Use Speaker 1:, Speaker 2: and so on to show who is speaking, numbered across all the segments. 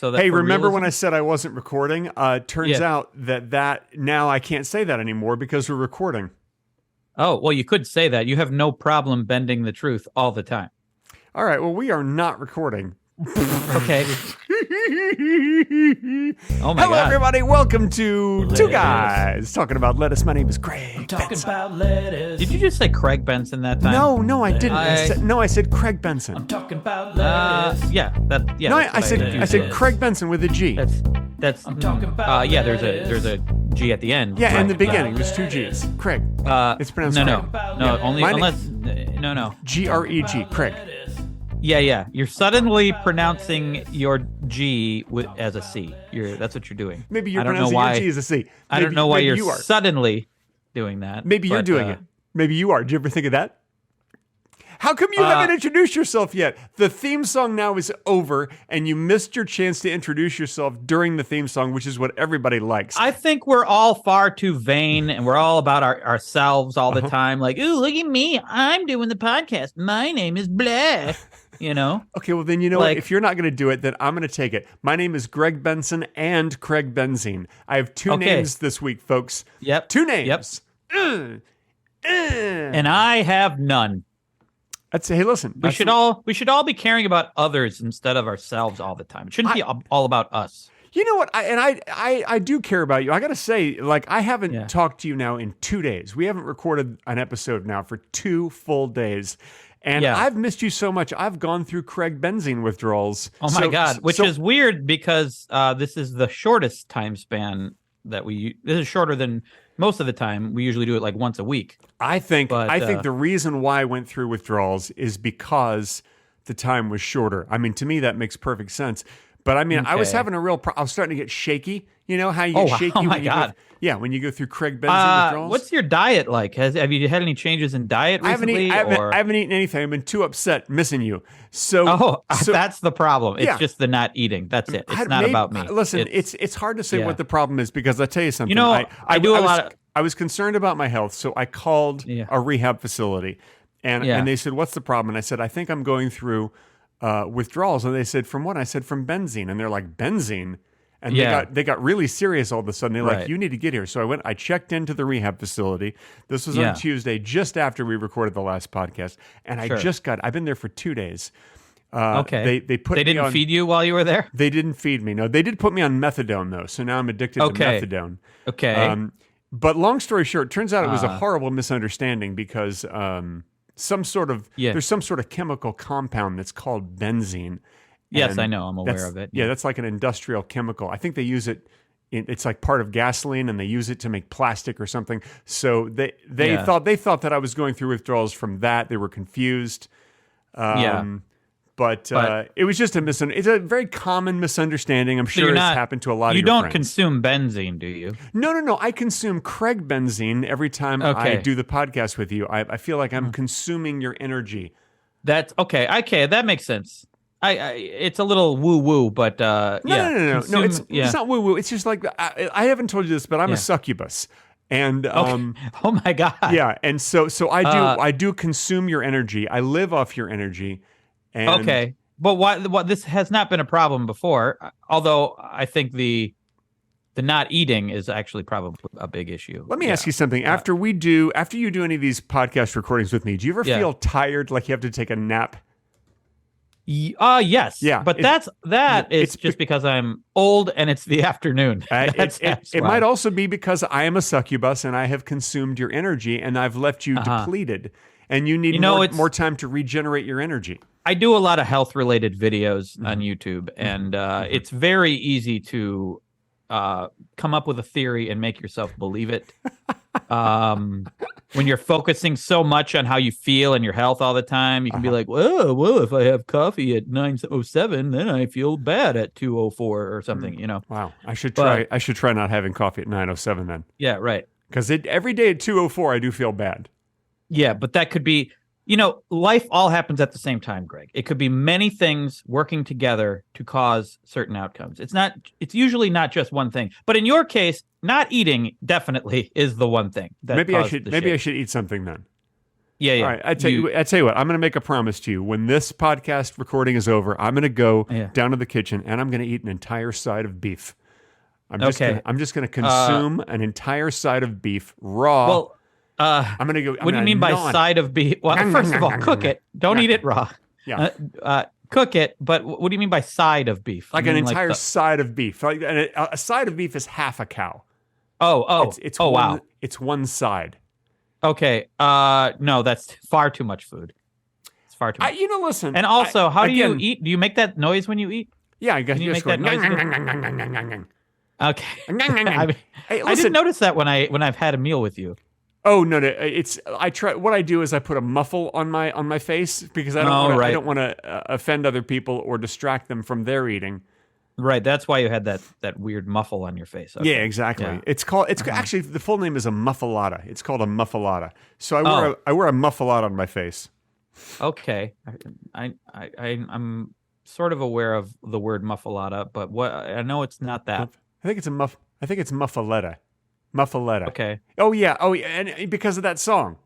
Speaker 1: So that
Speaker 2: hey, remember
Speaker 1: realism?
Speaker 2: when I said I wasn't recording? Turns out that now I can't say that anymore because we're recording.
Speaker 1: Oh, well, you could say that. You have no problem bending the truth all the time.
Speaker 2: All right, well, we are not recording.
Speaker 1: Okay. Oh my
Speaker 2: Hello,
Speaker 1: God.
Speaker 2: everybody. Welcome to Two Guys Talking About Lettuce. My name is Craig Benson.
Speaker 3: About lettuce.
Speaker 1: Did you just say Craig Benson that time?
Speaker 2: No, I didn't. I said Craig Benson.
Speaker 3: I'm talking about lettuce.
Speaker 1: Yeah.
Speaker 2: No, I said Craig Benson with a G.
Speaker 1: That's.
Speaker 3: I'm talking about
Speaker 1: Yeah.
Speaker 3: lettuce.
Speaker 1: There's a G at the end.
Speaker 2: Yeah,
Speaker 1: Right.
Speaker 2: in the beginning, there's two G's. Craig. It's pronounced
Speaker 1: No.
Speaker 2: Craig.
Speaker 1: Only
Speaker 2: Mine-
Speaker 1: unless no.
Speaker 2: G-R-E-G. Craig.
Speaker 1: Yeah. You're suddenly pronouncing your G as a C. That's what you're doing.
Speaker 2: Maybe you're
Speaker 1: I don't
Speaker 2: pronouncing
Speaker 1: know why,
Speaker 2: your G as a C.
Speaker 1: I don't know why
Speaker 2: maybe
Speaker 1: you're
Speaker 2: you are.
Speaker 1: suddenly doing that.
Speaker 2: Maybe you're doing it. Maybe you are. Did you ever think of that? How come you haven't introduced yourself yet? The theme song now is over, and you missed your chance to introduce yourself during the theme song, which is what everybody likes.
Speaker 1: I think we're all far too vain, and we're all about ourselves all the time. Like, ooh, look at me. I'm doing the podcast. My name is blah. You know?
Speaker 2: Okay, well then you know what? If you're not going to do it, then I'm going to take it. My name is Greg Benson and Craig Benzene. I have two names this week, folks.
Speaker 1: Yep.
Speaker 2: 2 names.
Speaker 1: Yep. And I have none.
Speaker 2: Hey, listen.
Speaker 1: We should all be caring about others instead of ourselves all the time. It shouldn't be all about us.
Speaker 2: You know what? I do care about you. I got to say, I haven't talked to you now in 2 days. We haven't recorded an episode now for 2 full days. And I've missed you so much. I've gone through Craig Benzene withdrawals.
Speaker 1: Oh my God, which is weird because this is the shortest time span that this is shorter than most of the time. We usually do it like once a week.
Speaker 2: I think the reason why I went through withdrawals is because the time was shorter. I mean, to me, that makes perfect sense. But I mean, I was having a real I was starting to get shaky. You know how you get shaky?
Speaker 1: Oh my God.
Speaker 2: When you go through Craig Benzene withdrawals.
Speaker 1: What's your diet like? Have you had any changes in diet recently?
Speaker 2: I haven't eaten anything. I've been too upset missing you. So
Speaker 1: that's the problem. It's just the not eating. That's it. It's not about me.
Speaker 2: Listen, it's hard to say what the problem is because I tell you something.
Speaker 1: You know,
Speaker 2: I was concerned about my health, so I called a rehab facility, and they said, "What's the problem?" And I said, "I think I'm going through withdrawals." And they said, "From what?" I said, "From benzene." And they're like, "Benzene?" And they got really serious all of a sudden. They're like, "You need to get here." So I checked into the rehab facility. This was on Tuesday, just after we recorded the last podcast. And I've been there for 2 days.
Speaker 1: Okay.
Speaker 2: They
Speaker 1: didn't feed you while you were there?
Speaker 2: They didn't feed me. No, they did put me on methadone though. So now I'm addicted to methadone.
Speaker 1: Okay.
Speaker 2: But long story short, it turns out it was a horrible misunderstanding because there's some sort of chemical compound that's called benzene.
Speaker 1: Yes, I know. I'm aware of it.
Speaker 2: Yeah, that's like an industrial chemical. I think they use it. It's like part of gasoline, and they use it to make plastic or something. So they thought that I was going through withdrawals from that. They were confused. But it was just it's a very common misunderstanding. I'm sure it's happened to a lot of your friends.
Speaker 1: You don't consume benzene, do you?
Speaker 2: No. I consume Craig Benzene every time I do the podcast with you. I feel like I'm consuming your energy.
Speaker 1: That's okay. Okay, that makes sense. It's a little woo-woo, but
Speaker 2: No, it's not woo-woo. It's just like, I haven't told you this, but I'm a succubus. And
Speaker 1: oh my God.
Speaker 2: Yeah, and so I do consume your energy. I live off your energy. And
Speaker 1: okay. But what this has not been a problem before, although I think the not eating is actually probably a big issue.
Speaker 2: Let me ask you something. After you do any of these podcast recordings with me, do you ever feel tired, like you have to take a nap?
Speaker 1: Yes. Yeah. But it's just because I'm old and it's the afternoon.
Speaker 2: It might also be because I am a succubus and I have consumed your energy and I've left you depleted and you need more time to regenerate your energy.
Speaker 1: I do a lot of health-related videos on YouTube, and it's very easy to come up with a theory and make yourself believe it. When you're focusing so much on how you feel and your health all the time, you can be like, well, if I have coffee at 9:07, then I feel bad at 2:04 or something, you know.
Speaker 2: Wow. I should try not having coffee at 9:07 then.
Speaker 1: Yeah, right.
Speaker 2: Because every day at 2:04, I do feel bad.
Speaker 1: Yeah, but that could be, life all happens at the same time, Greg. It could be many things working together to cause certain outcomes. It's usually not just one thing. But in your case, not eating definitely is the one thing. That
Speaker 2: maybe I should eat something then.
Speaker 1: Yeah, yeah.
Speaker 2: All right, I tell you what. I'm going to make a promise to you. When this podcast recording is over, I'm going to go down to the kitchen and I'm going to eat an entire side of beef. I'm just going to consume an entire side of beef raw.
Speaker 1: Well,
Speaker 2: I'm going to go.
Speaker 1: What do you mean by side of beef? Well, first of all, cook it. Don't eat it raw.
Speaker 2: Yeah.
Speaker 1: Cook it, but what do you mean by side of beef?
Speaker 2: Like an entire side of beef. Like a side of beef is half a cow.
Speaker 1: It's wow.
Speaker 2: It's one side.
Speaker 1: Okay. No, that's far too much food. It's far too much.
Speaker 2: Listen.
Speaker 1: And also, how do you eat? Do you make that noise when you eat?
Speaker 2: Yeah, I guess
Speaker 1: you make that noise. Okay. I didn't notice that when I've had a meal with you.
Speaker 2: Oh no! What I do is I put a muffle on my face because I don't want to offend other people or distract them from their eating.
Speaker 1: Right. That's why you had that weird muffle on your face. Okay.
Speaker 2: Yeah, exactly. Yeah. It's actually the full name is a Muffaletta. It's called a Muffaletta. So I wear a Muffaletta on my face.
Speaker 1: Okay. I'm sort of aware of the word Muffaletta, but I know it's not that.
Speaker 2: I think it's Muffaletta. Muffaletta.
Speaker 1: Okay.
Speaker 2: Oh yeah, and because of that song,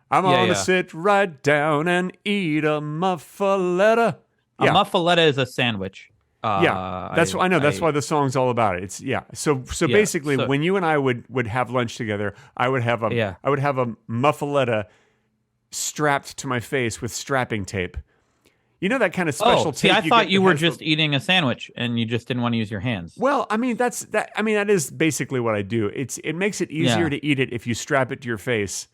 Speaker 2: I'm gonna sit right down and eat a Muffaletta.
Speaker 1: Yeah. A Muffaletta is a sandwich.
Speaker 2: That's I know. That's why the song's all about it. It's So basically, when you and I would have lunch together, I would have a Muffaletta strapped to my face with strapping tape. You know that kind of special tape.
Speaker 1: See, I thought you were just eating a sandwich and you just didn't want to use your hands.
Speaker 2: Well, I mean that is basically what I do. It makes it easier to eat it if you strap it to your face.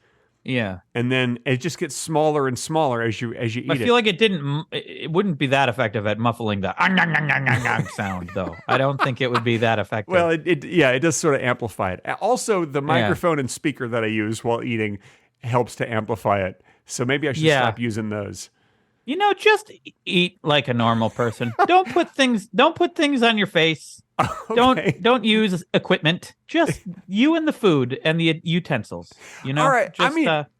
Speaker 1: Yeah.
Speaker 2: And then it just gets smaller and smaller as you eat it.
Speaker 1: I feel like it wouldn't be that effective at muffling the sound, though. I don't think it would be that effective.
Speaker 2: Well, it does sort of amplify it. Also, the microphone and speaker that I use while eating helps to amplify it. So maybe I should stop using those.
Speaker 1: Just eat like a normal person. Don't put things on your face. Okay. Don't use equipment. Just you and the food and the utensils. All
Speaker 2: right.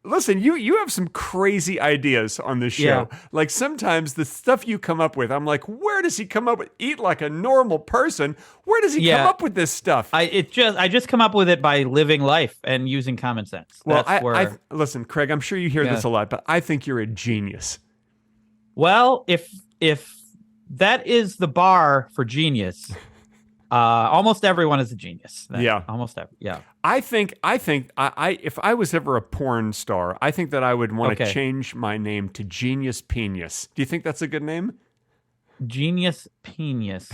Speaker 2: Listen, you have some crazy ideas on this show. Yeah. Like sometimes the stuff you come up with, I'm like, where does he come up with eat like a normal person? Where does he come up with this stuff?
Speaker 1: I just come up with it by living life and using common sense.
Speaker 2: Well, listen, Craig, I'm sure you hear this a lot, but I think you're a genius.
Speaker 1: Well, if that is the bar for genius, almost everyone is a genius. Almost every. Yeah.
Speaker 2: I think if I was ever a porn star, I think that I would want to change my name to Genius Penius. Do you think that's a good name?
Speaker 1: Genius Penius.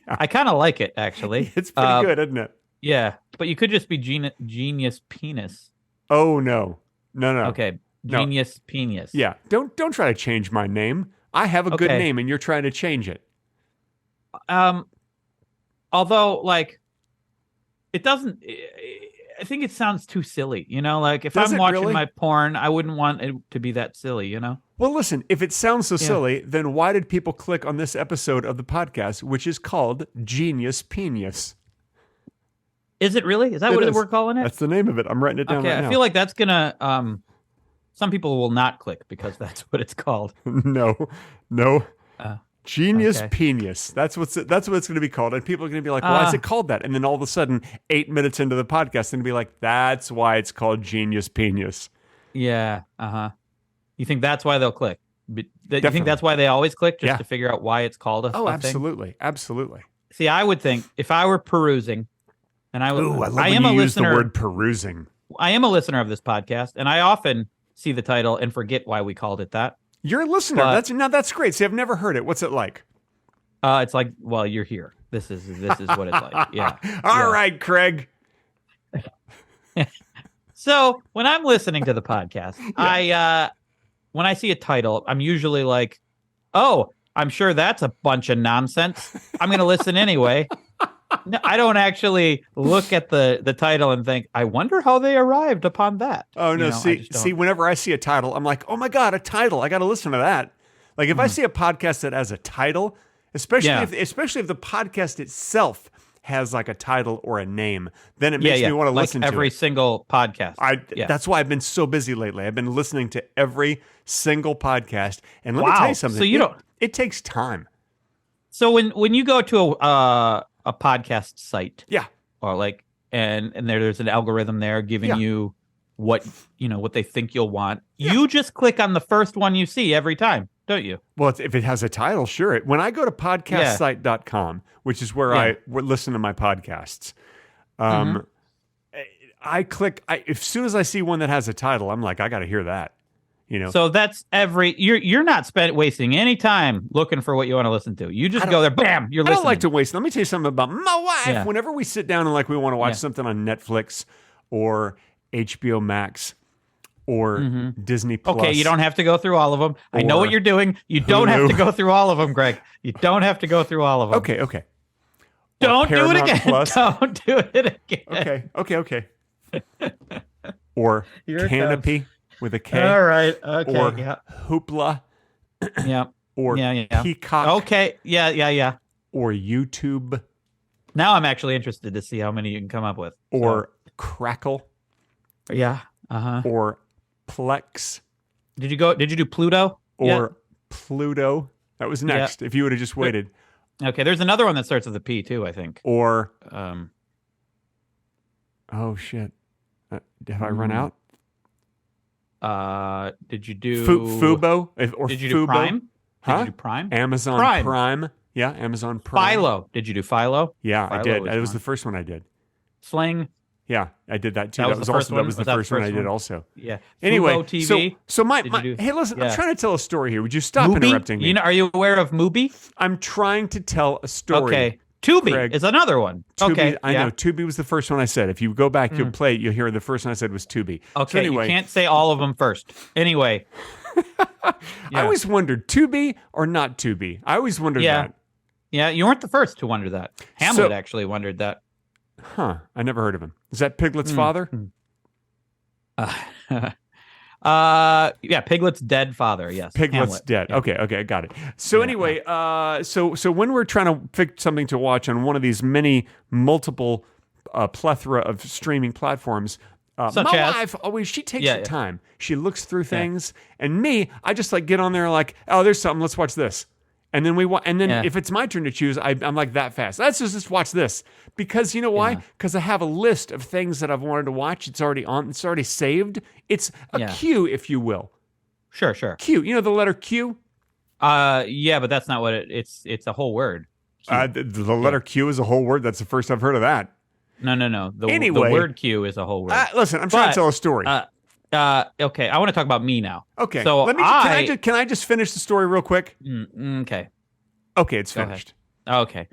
Speaker 1: I kind of like it, actually.
Speaker 2: It's pretty good, isn't it?
Speaker 1: Yeah, but you could just be Genius Penis.
Speaker 2: Oh no.
Speaker 1: Okay. Genius Penius.
Speaker 2: Yeah. Don't try to change my name. I have a good name and you're trying to change it.
Speaker 1: Although it doesn't I think it sounds too silly, like if I'm watching my porn, I wouldn't want it to be that silly,
Speaker 2: Well, listen, if it sounds so silly, then why did people click on this episode of the podcast, which is called Genius Penius?
Speaker 1: Is it really? Is that what we're calling it?
Speaker 2: That's the name of it. I'm writing it down right now.
Speaker 1: I feel like that's gonna some people will not click because that's what it's called.
Speaker 2: No. Genius Penius. That's what it's going to be called. And people are going to be like, why is it called that? And then all of a sudden, 8 minutes into the podcast, they're going to be like, that's why it's called Genius Penius.
Speaker 1: Yeah. You think that's why they'll click? You think that's why they always click, just to figure out why it's called a thing?
Speaker 2: Absolutely. Absolutely.
Speaker 1: See, I would think if I were perusing, and I
Speaker 2: love when you use the word perusing.
Speaker 1: I am a listener of this podcast, and I often see the title and forget why we called it that.
Speaker 2: You're a listener. That's great. See, I've never heard it. What's it like?
Speaker 1: It's like, well, you're here. This is what it's like. Yeah.
Speaker 2: All right, Craig.
Speaker 1: So when I'm listening to the podcast, when I see a title, I'm usually like, oh, I'm sure that's a bunch of nonsense. I'm going to listen anyway. No, I don't actually look at the title and think, I wonder how they arrived upon that.
Speaker 2: Oh, no. See, whenever I see a title, I'm like, oh, my God, a title. I got to listen to that. Like, if I see a podcast that has a title, especially if the podcast itself has like a title or a name, then it makes me want to listen to it.
Speaker 1: Every single podcast.
Speaker 2: That's why I've been so busy lately. I've been listening to every single podcast. And let me tell you something.
Speaker 1: So
Speaker 2: it takes time.
Speaker 1: So when you go to a podcast site,
Speaker 2: or
Speaker 1: and there's an algorithm there giving you what they think you'll want. Yeah. You just click on the first one you see every time, don't you?
Speaker 2: Well, if it has a title, sure. When I go to podcastsite.com, which is where I listen to my podcasts, I click. As soon as I see one that has a title, I'm like, I got to hear that.
Speaker 1: So that's you're not wasting any time looking for what you want to listen to. You just go there, bam, you're listening.
Speaker 2: I don't like to waste. Let me tell you something about my wife. Yeah. Whenever we sit down and we want to watch something on Netflix or HBO Max or Disney Plus.
Speaker 1: Okay, you don't have to go through all of them. I know what you're doing. You don't have to go through all of them, Greg. You don't have to go through all of them.
Speaker 2: Okay.
Speaker 1: Don't do it again. Plus. Don't do it again.
Speaker 2: Okay. Or Canopy. With a K.
Speaker 1: All right. Okay.
Speaker 2: Or Hoopla.
Speaker 1: Yeah.
Speaker 2: Or Peacock.
Speaker 1: Okay. Yeah.
Speaker 2: Or YouTube.
Speaker 1: Now I'm actually interested to see how many you can come up with.
Speaker 2: Or Crackle.
Speaker 1: Yeah.
Speaker 2: Or Plex.
Speaker 1: Did you do Pluto?
Speaker 2: Or Pluto. That was next. If you would have just waited.
Speaker 1: Okay. There's another one that starts with a P too, I think.
Speaker 2: Or. Oh shit. Have I run out?
Speaker 1: Did you do
Speaker 2: Fubo?
Speaker 1: Did you do Prime?
Speaker 2: Huh?
Speaker 1: Did you do Prime?
Speaker 2: Amazon Prime. Yeah, Amazon Prime.
Speaker 1: Philo. Did you do Philo?
Speaker 2: Yeah,
Speaker 1: Philo
Speaker 2: I did. It was the first one I did.
Speaker 1: Sling.
Speaker 2: Yeah, I did that too. That was the first one I did also.
Speaker 1: Yeah.
Speaker 2: Anyway,
Speaker 1: Fubo TV.
Speaker 2: So hey, listen, I'm trying to tell a story here. Would you stop interrupting me?
Speaker 1: Are you aware of Mubi?
Speaker 2: I'm trying to tell a story.
Speaker 1: Okay. Tubi Craig. Is another one.
Speaker 2: Tubi,
Speaker 1: okay,
Speaker 2: I know. Tubi was the first one I said. If you go back, you'll play it. You'll hear the first one I said was Tubi.
Speaker 1: Okay,
Speaker 2: so anyway,
Speaker 1: you can't say all of them first. Anyway.
Speaker 2: I always wondered, Tubi or not Tubi? I always wondered that.
Speaker 1: Yeah, you weren't the first to wonder that. Hamlet actually wondered that.
Speaker 2: Huh, I never heard of him. Is that Piglet's father?
Speaker 1: Piglet's dead father. Yes,
Speaker 2: Piglet's
Speaker 1: Hamlet.
Speaker 2: dead.
Speaker 1: Yeah.
Speaker 2: Okay, I got it. So anyway, so when we're trying to pick something to watch on one of these multiple plethora of streaming platforms, my wife she takes her time. She looks through things, and me, I just get on there oh, there's something. Let's watch this. And then if it's my turn to choose, I'm like that fast. Let's just watch this. Because you know why? Because I have a list of things that I've wanted to watch. It's already on. It's already saved. It's a queue, if you will.
Speaker 1: Sure.
Speaker 2: Q. You know the letter Q?
Speaker 1: Yeah, but that's not what it's a whole word.
Speaker 2: The letter Q is a whole word. That's the first I've heard of that.
Speaker 1: No. The word Q is a whole word.
Speaker 2: Listen, I'm trying to tell a story.
Speaker 1: Okay, I want to talk about me now.
Speaker 2: Okay,
Speaker 1: so
Speaker 2: can I just finish the story real quick?
Speaker 1: Okay,
Speaker 2: it's finished.
Speaker 1: Okay,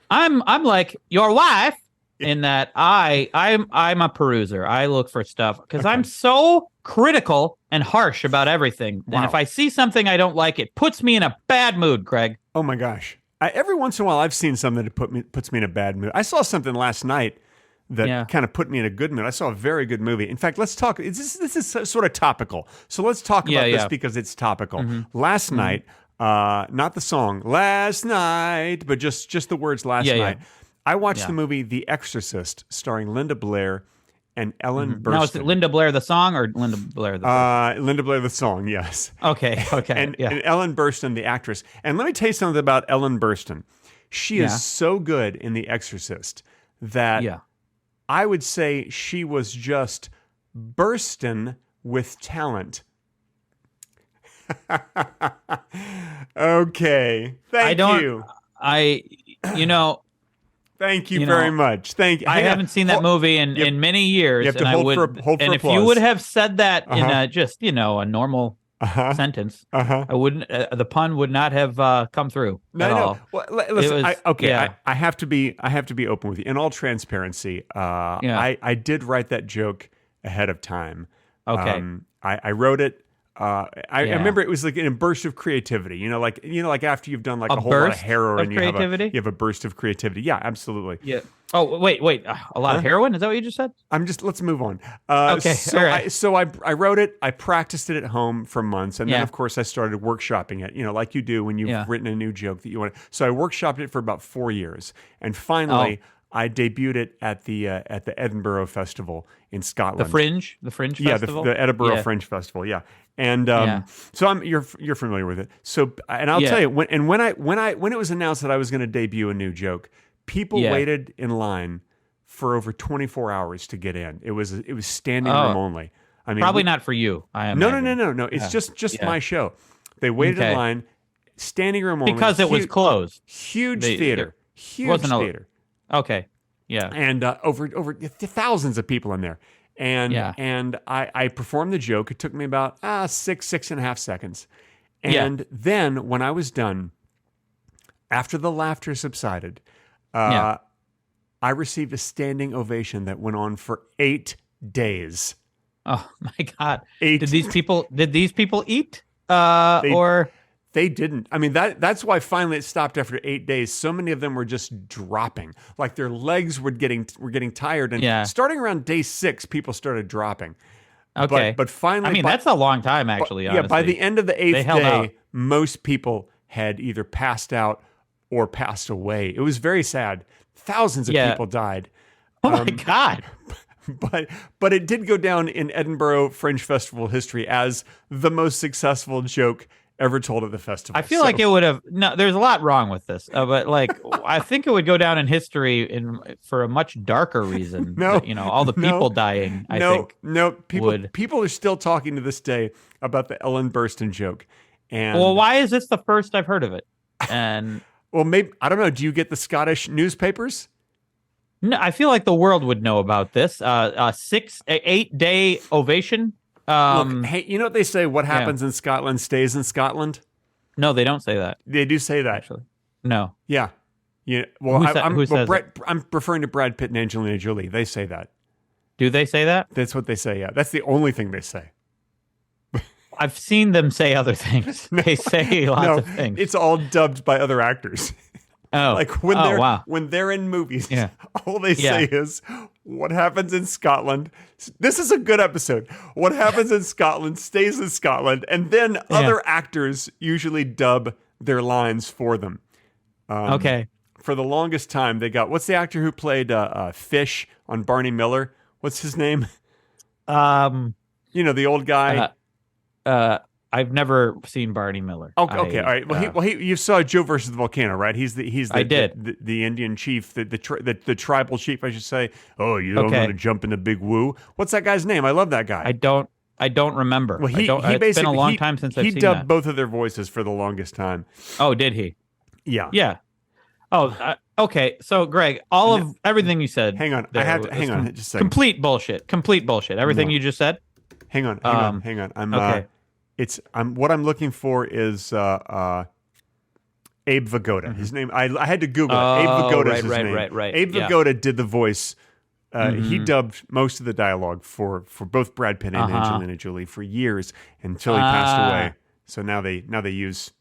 Speaker 1: I'm like your wife in that I'm a peruser. I look for stuff because I'm so critical and harsh about everything. Wow. And if I see something I don't like, it puts me in a bad mood, Greg.
Speaker 2: Oh my gosh! Every once in a while, I've seen something that puts me in a bad mood. I saw something last night that kind of put me in a good mood. I saw a very good movie. In fact, let's talk. This is sort of topical. So let's talk about this because it's topical. Last night, not the song "Last Night," but just the words "Last Night." I watched the movie The Exorcist, starring Linda Blair and Ellen Burston.
Speaker 1: Now, is it Linda Blair the song or Linda Blair the person?
Speaker 2: Linda Blair the song, yes.
Speaker 1: Okay.
Speaker 2: and Ellen Burston, the actress. And let me tell you something about Ellen Burston. She is so good in The Exorcist that I would say she was just Burston with talent. Okay. Thank you. Thank you very much. Thank you.
Speaker 1: I haven't seen that movie in many years.
Speaker 2: You have to hold for applause.
Speaker 1: If you would have said that in a normal sentence, I wouldn't. The pun would not have come through at all.
Speaker 2: Well, listen. I have to be open with you. In all transparency, I did write that joke ahead of time.
Speaker 1: Okay.
Speaker 2: I wrote it. I remember it was like in a burst of creativity. Like after you've done a whole lot of heroin, you have a burst of creativity. Yeah, absolutely.
Speaker 1: Yeah. Oh, wait. A lot of heroin? Is that what you just said?
Speaker 2: Let's move on.
Speaker 1: Okay.
Speaker 2: So I wrote it. I practiced it at home for months, and then of course I started workshopping it. Like you do when you've written a new joke that you want. So I workshopped it for about 4 years, and finally. I debuted it at the Edinburgh Festival in Scotland.
Speaker 1: The Fringe Festival?
Speaker 2: Yeah, the Edinburgh Fringe Festival, And so you're familiar with it. So and I'll tell you when it was announced that I was going to debut a new joke, people waited in line for over 24 hours to get in. It was standing room only. I mean,
Speaker 1: probably not for you.
Speaker 2: No. It's just my show. They waited in line, standing room only
Speaker 1: because it was closed.
Speaker 2: Huge theater.
Speaker 1: Okay. Yeah.
Speaker 2: And over thousands of people in there. And I performed the joke. It took me about 6.5 seconds. And then when I was done, after the laughter subsided, I received a standing ovation that went on for 8 days.
Speaker 1: Oh my God!
Speaker 2: 8.
Speaker 1: Did these people eat? Or
Speaker 2: they didn't. I mean, that's why finally it stopped after 8 days. So many of them were just dropping, like their legs were getting tired. And starting around day 6, people started dropping.
Speaker 1: Okay,
Speaker 2: but finally,
Speaker 1: I mean, that's a long time, actually.
Speaker 2: Yeah, by the end of the 8th day, most people had either passed out or passed away. It was very sad. Thousands of people died.
Speaker 1: Oh my God.
Speaker 2: But it did go down in Edinburgh Fringe Festival history as the most successful joke ever told at the festival.
Speaker 1: I feel like it would have. No, there's a lot wrong with this, but like I think it would go down in history for a much darker reason. All the people dying. I think
Speaker 2: people are still talking to this day about the Ellen Burston joke. And
Speaker 1: well, why is this the first I've heard of it? And
Speaker 2: well, maybe I don't know. Do you get the Scottish newspapers?
Speaker 1: No, I feel like the world would know about this. 8 day ovation.
Speaker 2: Look, hey, you know what they say? What happens in Scotland stays in Scotland.
Speaker 1: No, they don't say that.
Speaker 2: They do say that.
Speaker 1: Actually, no.
Speaker 2: Yeah. Well,
Speaker 1: who says
Speaker 2: I'm referring to Brad Pitt and Angelina Jolie. They say that.
Speaker 1: Do they say that?
Speaker 2: That's what they say. Yeah, that's the only thing they say.
Speaker 1: I've seen them say other things. They say lots of things.
Speaker 2: It's all dubbed by other actors.
Speaker 1: Oh,
Speaker 2: like when they're in movies, all they say is, "What happens in Scotland?" This is a good episode. What happens in Scotland stays in Scotland, and then other actors usually dub their lines for them.
Speaker 1: Okay.
Speaker 2: For the longest time, they got what's the actor who played Fish on Barney Miller? What's his name? The old guy.
Speaker 1: I've never seen Barney Miller.
Speaker 2: Okay, all right. Well, you saw Joe versus the Volcano, right? He's the
Speaker 1: I did.
Speaker 2: the Indian chief, the tribal chief, I should say. Oh, you don't want to jump in the big woo. What's that guy's name? I love that guy.
Speaker 1: I don't remember.
Speaker 2: Well,
Speaker 1: it's been a long time since I've seen that.
Speaker 2: He dubbed both of their voices for the longest time.
Speaker 1: Oh, did he?
Speaker 2: Yeah.
Speaker 1: Yeah. Oh, okay. So, Greg, everything you said.
Speaker 2: Hang on. I have to hang on. Just a second.
Speaker 1: Complete bullshit. Everything you just said.
Speaker 2: Hang on. I'm okay. What I'm looking for is Abe Vagoda. His name. I had to Google it. Abe Vagoda is his name.
Speaker 1: Right.
Speaker 2: Abe Vagoda did the voice. He dubbed most of the dialogue for both Brad Pitt and Angelina Jolie for years until he passed away. So now they use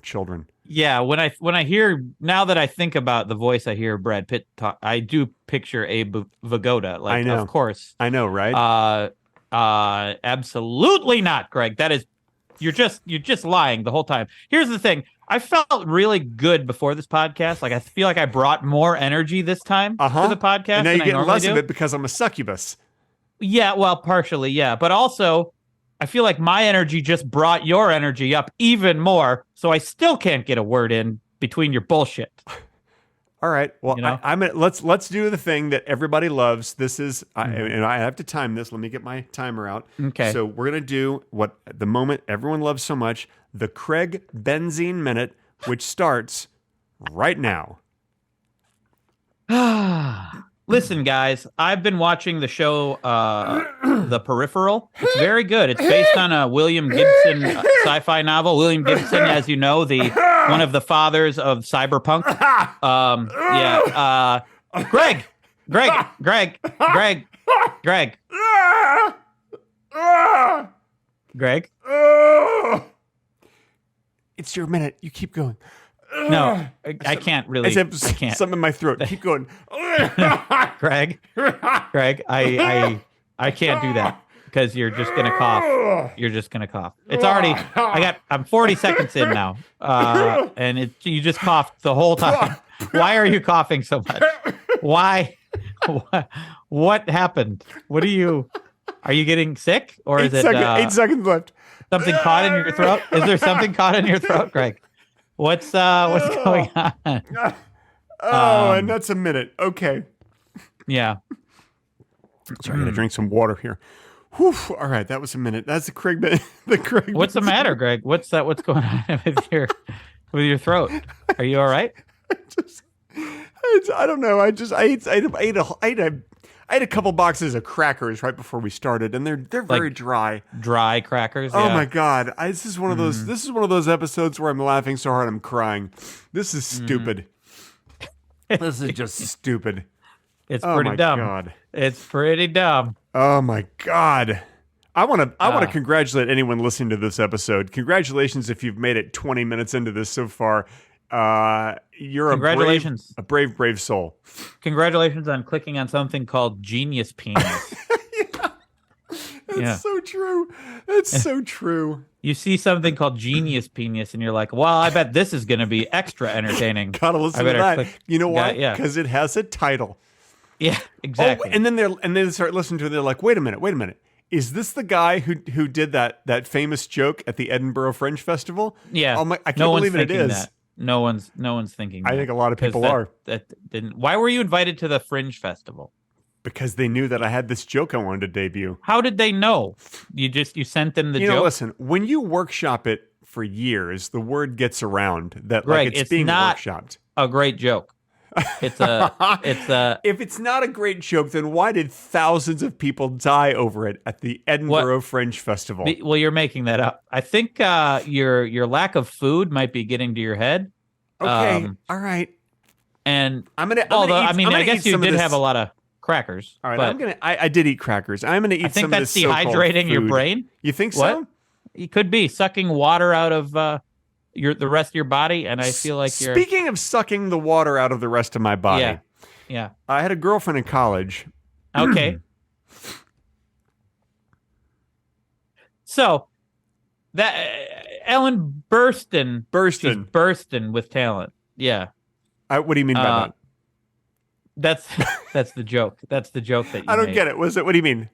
Speaker 2: children.
Speaker 1: Yeah, when I hear, now that I think about the voice, I hear Brad Pitt talk. I do picture Abe Vagoda. Like, I know. Of course.
Speaker 2: I know, right?
Speaker 1: Absolutely not, Greg. That is, you're just lying the whole time. Here's the thing. I felt really good before this podcast. Like, I feel like I brought more energy this time to the podcast.
Speaker 2: And now you're getting less of
Speaker 1: it
Speaker 2: it because I'm a succubus.
Speaker 1: Yeah, well, partially, yeah. But also, I feel like my energy just brought your energy up even more, so I still can't get a word in between your bullshit.
Speaker 2: All right. Well, let's do the thing that everybody loves. This is, and I have to time this. Let me get my timer out.
Speaker 1: Okay.
Speaker 2: So we're gonna do what at the moment everyone loves so much: the Craig Benzene Minute, which starts right now.
Speaker 1: Listen, guys, I've been watching the show The Peripheral. It's very good. It's based on a William Gibson sci-fi novel. William Gibson, as you know, one of the fathers of cyberpunk. Greg. Greg.
Speaker 2: It's your minute. You keep going.
Speaker 1: No, I can't really. I can't.
Speaker 2: Something in my throat. Keep going.
Speaker 1: Greg, I can't do that because you're just gonna cough. You're just gonna cough. It's already. I'm 40 seconds in now, and you just coughed the whole time. Why are you coughing so much? Why? What happened? Are you getting sick, or is it
Speaker 2: 8 seconds left?
Speaker 1: Something caught in your throat? Is there something caught in your throat, Greg? What's going on?
Speaker 2: And that's a minute. Okay.
Speaker 1: Yeah.
Speaker 2: Sorry, I got to drink some water here. Whew. All right, that was a minute. That's the Craig. The Craig.
Speaker 1: What's the matter, Greg? What's going on with your throat? Are you all right?
Speaker 2: I don't know. I ate a couple boxes of crackers right before we started, and they're very dry.
Speaker 1: Dry crackers.
Speaker 2: Oh
Speaker 1: yeah.
Speaker 2: my god! This is one of those. This is one of those episodes where I'm laughing so hard I'm crying. This is stupid. This is just stupid.
Speaker 1: It's pretty dumb.
Speaker 2: God.
Speaker 1: It's pretty dumb.
Speaker 2: Oh my god! I want to congratulate anyone listening to this episode. Congratulations if you've made it 20 minutes into this so far. You're a brave soul.
Speaker 1: Congratulations on clicking on something called Genius Penis.
Speaker 2: That's so true. That's so true.
Speaker 1: You see something called Genius Penis, and you're like, "Well, I bet this is going to be extra entertaining."
Speaker 2: Gotta listen to that. You know why? Because it has a title.
Speaker 1: Yeah, exactly.
Speaker 2: Oh, and then they start listening to it. And they're like, "Wait a minute. Is this the guy who did that famous joke at the Edinburgh Fringe Festival?"
Speaker 1: Yeah.
Speaker 2: I can't believe it is.
Speaker 1: That. No one's thinking that.
Speaker 2: I think a lot of people are.
Speaker 1: That didn't. Why were you invited to the Fringe Festival?
Speaker 2: Because they knew that I had this joke I wanted to debut.
Speaker 1: How did they know? You sent them the joke?
Speaker 2: Listen, when you workshop it for years, the word gets around that
Speaker 1: Greg,
Speaker 2: like it's being
Speaker 1: not
Speaker 2: workshopped.
Speaker 1: A great joke. It's a
Speaker 2: If it's not a great joke, then why did thousands of people die over it at the Edinburgh Fringe Festival?
Speaker 1: Well, you're making that up. I think your lack of food might be getting to your head.
Speaker 2: Okay, all right.
Speaker 1: And I guess you did have a lot of crackers.
Speaker 2: All right,
Speaker 1: but
Speaker 2: I did eat crackers. I'm gonna eat some of this.
Speaker 1: I think that's dehydrating your brain.
Speaker 2: You think so?
Speaker 1: What? It could be sucking water out of the rest of your body, and I feel like you're.
Speaker 2: Speaking of sucking the water out of the rest of my body,
Speaker 1: yeah.
Speaker 2: I had a girlfriend in college.
Speaker 1: Okay. So that Ellen Burston, she's bursting with talent. Yeah.
Speaker 2: What do you mean by that?
Speaker 1: That's the joke. That's the joke that you
Speaker 2: I don't
Speaker 1: made.
Speaker 2: get it. What do you mean?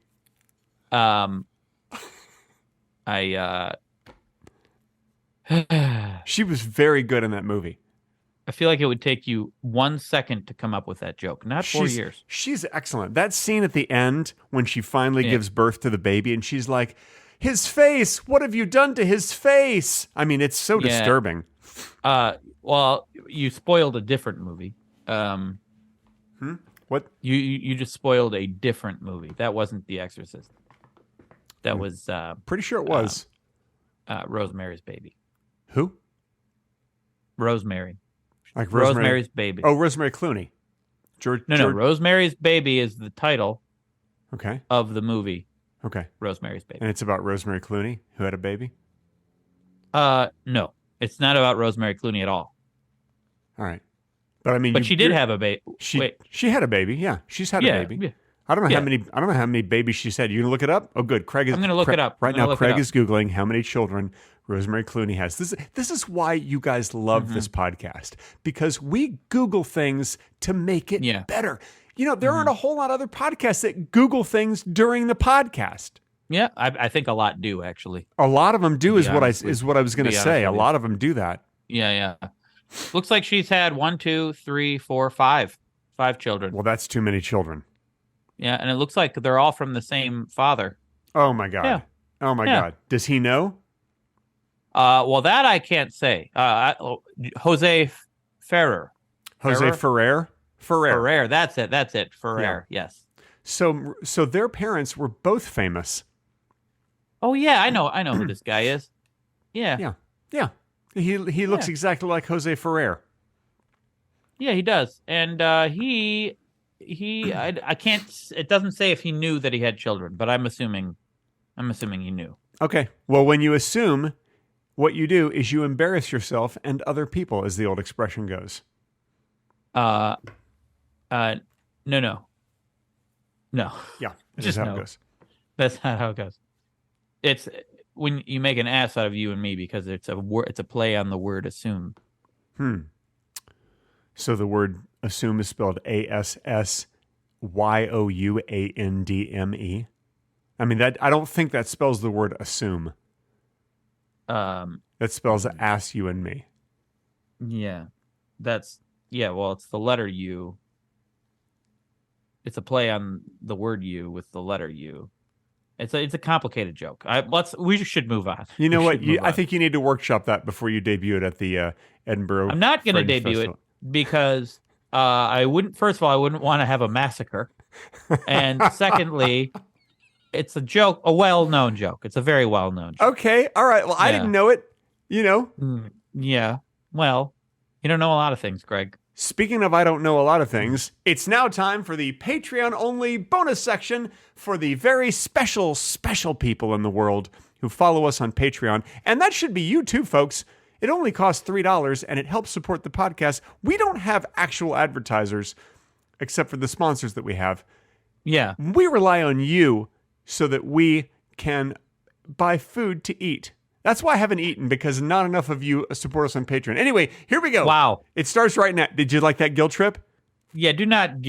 Speaker 2: She was very good in that movie.
Speaker 1: I feel like it would take you 1 second to come up with that joke, not 4 years.
Speaker 2: She's excellent. That scene at the end when she finally gives birth to the baby and she's like, "His face, what have you done to his face?" I mean, it's so disturbing.
Speaker 1: Well, you spoiled a different movie.
Speaker 2: What?
Speaker 1: You just spoiled a different movie. That wasn't The Exorcist. That was
Speaker 2: pretty sure it was
Speaker 1: Rosemary's Baby.
Speaker 2: Who?
Speaker 1: Rosemary.
Speaker 2: Like
Speaker 1: Rosemary's Baby.
Speaker 2: Oh, Rosemary Clooney.
Speaker 1: No. Rosemary's Baby is the title.
Speaker 2: Okay.
Speaker 1: Of the movie.
Speaker 2: Okay.
Speaker 1: Rosemary's Baby.
Speaker 2: And it's about Rosemary Clooney who had a baby?
Speaker 1: No. It's not about Rosemary Clooney at all.
Speaker 2: All right. But I mean,
Speaker 1: she did have a baby.
Speaker 2: She had a baby. Yeah, she's had a baby.
Speaker 1: Yeah.
Speaker 2: I don't know how many babies she's had. You gonna look it up? Oh, good. I'm
Speaker 1: going to look it up
Speaker 2: right now. Craig is googling how many children Rosemary Clooney has. This is why you guys love this podcast, because we Google things to make it better. There aren't a whole lot of other podcasts that Google things during the podcast.
Speaker 1: Yeah, I think a lot do actually.
Speaker 2: A lot of them do is what I was going to say. A lot of them do that.
Speaker 1: Yeah. Looks like she's had 1, 2, 3, 4, 5 children.
Speaker 2: Well, that's too many children.
Speaker 1: Yeah, and it looks like they're all from the same father.
Speaker 2: Oh my god. Yeah. Oh my god. Does he know?
Speaker 1: Well, that I can't say. Jose Ferrer.
Speaker 2: Jose Ferrer.
Speaker 1: Ferrer. That's it. Ferrer. Yeah. Yes.
Speaker 2: So their parents were both famous.
Speaker 1: Oh yeah, I know who this guy is. Yeah.
Speaker 2: He looks exactly like Jose Ferrer.
Speaker 1: Yeah, he does. And I can't. It doesn't say if he knew that he had children, but I'm assuming he knew. Okay.
Speaker 2: Well, when you assume, what you do is you embarrass yourself and other people, as the old expression goes.
Speaker 1: No.
Speaker 2: Yeah,
Speaker 1: just
Speaker 2: how
Speaker 1: no.
Speaker 2: it goes.
Speaker 1: That's not how it goes. It's when you make an ass out of you and me because it's a play on the word assume.
Speaker 2: So the word assume is spelled ASSYOUANDME. I mean, that I don't think that spells the word assume. That spells ass you and me.
Speaker 1: Yeah. Well, it's the letter U. It's a play on the word "you" with the letter "U." It's a complicated joke. We should move on.
Speaker 2: You know what? I think you need to workshop that before you debut it at the Edinburgh.
Speaker 1: I'm not going to debut
Speaker 2: Festival.
Speaker 1: it because I wouldn't. First of all, I wouldn't want to have a massacre, and secondly, it's a joke, a well-known joke. It's a very well-known joke.
Speaker 2: Okay, all right. Well, I didn't know it.
Speaker 1: Yeah. Well, you don't know a lot of things, Greg.
Speaker 2: Speaking of I don't know a lot of things, it's now time for the Patreon-only bonus section for the very special, special people in the world who follow us on Patreon. And that should be you too, folks. It only costs $3, and it helps support the podcast. We don't have actual advertisers, except for the sponsors that we have.
Speaker 1: Yeah.
Speaker 2: We rely on you so that we can buy food to eat. That's why I haven't eaten, because not enough of you support us on Patreon. Anyway, here we go.
Speaker 1: Wow.
Speaker 2: It starts right now. Did you like that guilt trip?
Speaker 1: Yeah, do not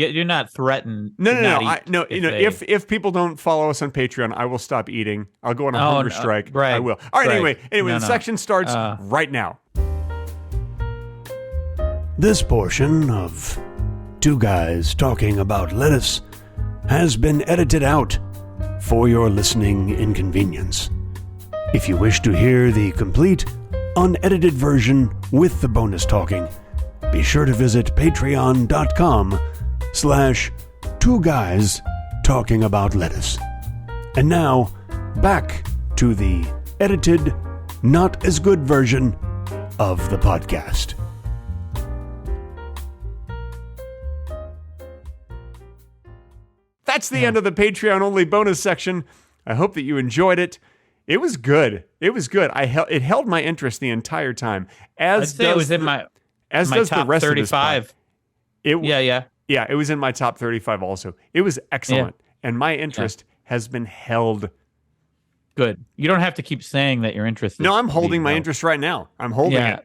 Speaker 1: threaten.
Speaker 2: No. If people don't follow us on Patreon, I will stop eating. I'll go on a hunger strike.
Speaker 1: Greg,
Speaker 2: I will. All right.
Speaker 1: Greg,
Speaker 2: Anyway, the section starts right now.
Speaker 4: This portion of Two Guys Talking About Lettuce has been edited out for your listening inconvenience. If you wish to hear the complete, unedited version with the bonus talking, be sure to visit patreon.com/Two Guys Talking About Lettuce. And now, back to the edited, not as good version of the podcast.
Speaker 2: That's the end of the Patreon-only bonus section. I hope that you enjoyed it. It was good. It held my interest the entire time.
Speaker 1: I'd say it was in my top 35. Yeah,
Speaker 2: it was in my top 35 also. It was excellent, and my interest has been held.
Speaker 1: Good. You don't have to keep saying that you're interested.
Speaker 2: No, I'm holding my interest right now. I'm holding it.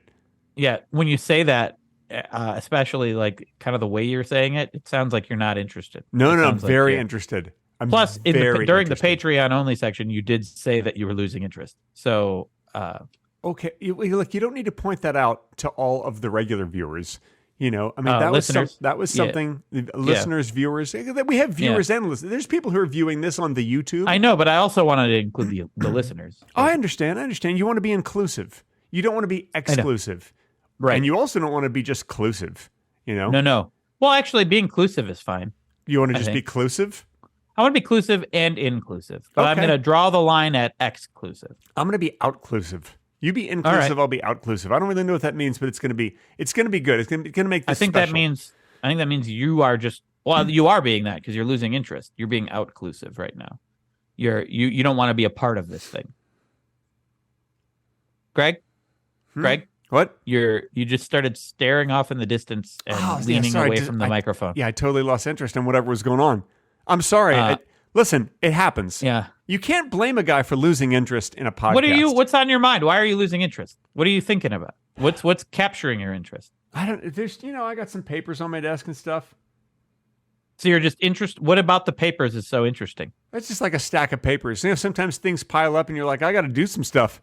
Speaker 1: Yeah, when you say that, especially like kind of the way you're saying it, it sounds like you're not interested.
Speaker 2: No, I'm very interested.
Speaker 1: Plus, during the Patreon only section, you did say that you were losing interest. So,
Speaker 2: okay, look, you don't need to point that out to all of the regular viewers. You know, I mean, that was something. Listeners, viewers, we have viewers and listeners. There's people who are viewing this on the YouTube.
Speaker 1: I know, but I also wanted to include the listeners.
Speaker 2: Oh, I understand. You want to be inclusive. You don't want to be exclusive,
Speaker 1: right?
Speaker 2: And you also don't want to be just clusive. You know?
Speaker 1: No. Well, actually, being inclusive is fine.
Speaker 2: You want to just be clusive?
Speaker 1: I want to be inclusive and inclusive, but I'm going to draw the line at exclusive.
Speaker 2: I'm going to be outclusive. You be inclusive, right. I'll be outclusive. I don't really know what that means, but it's going to be good. It's going to make this special.
Speaker 1: I think that means you are you are being that because you're losing interest. You're being outclusive right now. You don't want to be a part of this thing. Greg?
Speaker 2: What?
Speaker 1: You just started staring off in the distance and leaning away from the microphone.
Speaker 2: Yeah, I totally lost interest in whatever was going on. I'm sorry. Listen, it happens.
Speaker 1: Yeah.
Speaker 2: You can't blame a guy for losing interest in a podcast.
Speaker 1: What's on your mind? Why are you losing interest? What are you thinking about? What's capturing your interest?
Speaker 2: I got some papers on my desk and stuff.
Speaker 1: So you're just interested. What about the papers is so interesting?
Speaker 2: It's just like a stack of papers. You know, sometimes things pile up and you're like, I got to do some stuff.